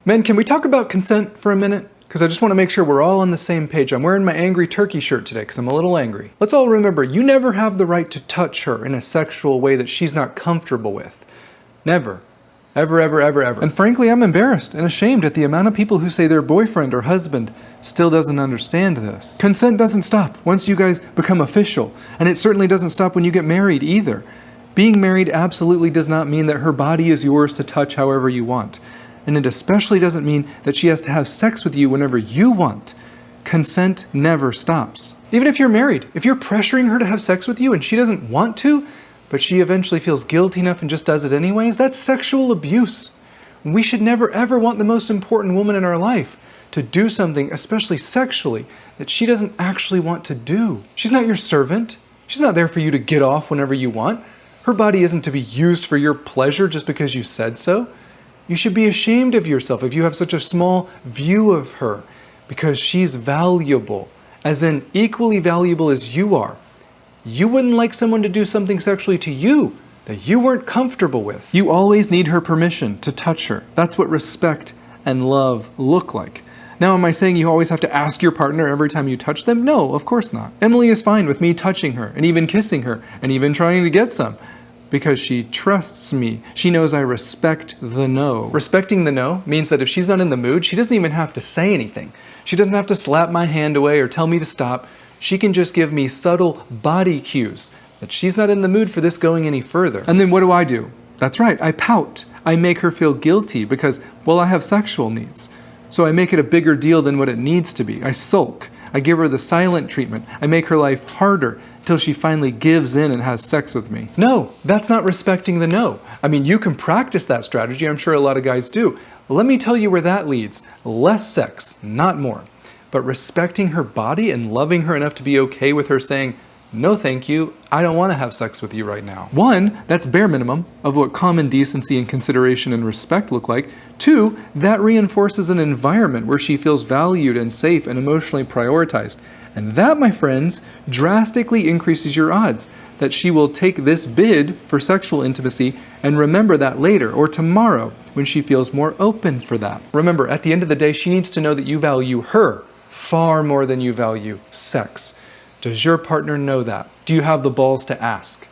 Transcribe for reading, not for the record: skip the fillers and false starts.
Men, can we talk about consent for a minute? Because I just want to make sure we're all on the same page. I'm wearing my angry turkey shirt today because I'm a little angry. Let's all remember, you never have the right to touch her in a sexual way that she's not comfortable with. Never. Ever, ever, ever, ever. And frankly, I'm embarrassed and ashamed at the amount of people who say their boyfriend or husband still doesn't understand this. Consent doesn't stop once you guys become official, and it certainly doesn't stop when you get married either. Being married absolutely does not mean that her body is yours to touch however you want. And it especially doesn't mean that she has to have sex with you whenever you want. Consent never stops. Even if you're married, if you're pressuring her to have sex with you and she doesn't want to, but she eventually feels guilty enough and just does it anyways, that's sexual abuse. We should never ever want the most important woman in our life to do something, especially sexually, that she doesn't actually want to do. She's not your servant. She's not there for you to get off whenever you want. Her body isn't to be used for your pleasure just because you said so. You should be ashamed of yourself if you have such a small view of her, because she's valuable, as in equally valuable as you are. You wouldn't like someone to do something sexually to you that you weren't comfortable with. You always need her permission to touch her. That's what respect and love look like. Now, am I saying you always have to ask your partner every time you touch them? No, of course not. Emily is fine with me touching her and even kissing her and even trying to get some, because she trusts me. She knows I respect the no. Respecting the no means that if she's not in the mood, she doesn't even have to say anything. She doesn't have to slap my hand away or tell me to stop. She can just give me subtle body cues that she's not in the mood for this going any further. And then what do? That's right, I pout. I make her feel guilty because, well, I have sexual needs. So I make it a bigger deal than what it needs to be. I sulk. I give her the silent treatment. I make her life harder till she finally gives in and has sex with me. No, that's not respecting the no. I mean, you can practice that strategy. I'm sure a lot of guys do. Let me tell you where that leads. Less sex, not more. But respecting her body and loving her enough to be okay with her saying, no thank you, I don't want to have sex with you right now. 1, that's bare minimum of what common decency and consideration and respect look like. 2, that reinforces an environment where she feels valued and safe and emotionally prioritized. And that, my friends, drastically increases your odds that she will take this bid for sexual intimacy and remember that later or tomorrow when she feels more open for that. Remember, at the end of the day, she needs to know that you value her far more than you value sex. Does your partner know that? Do you have the balls to ask?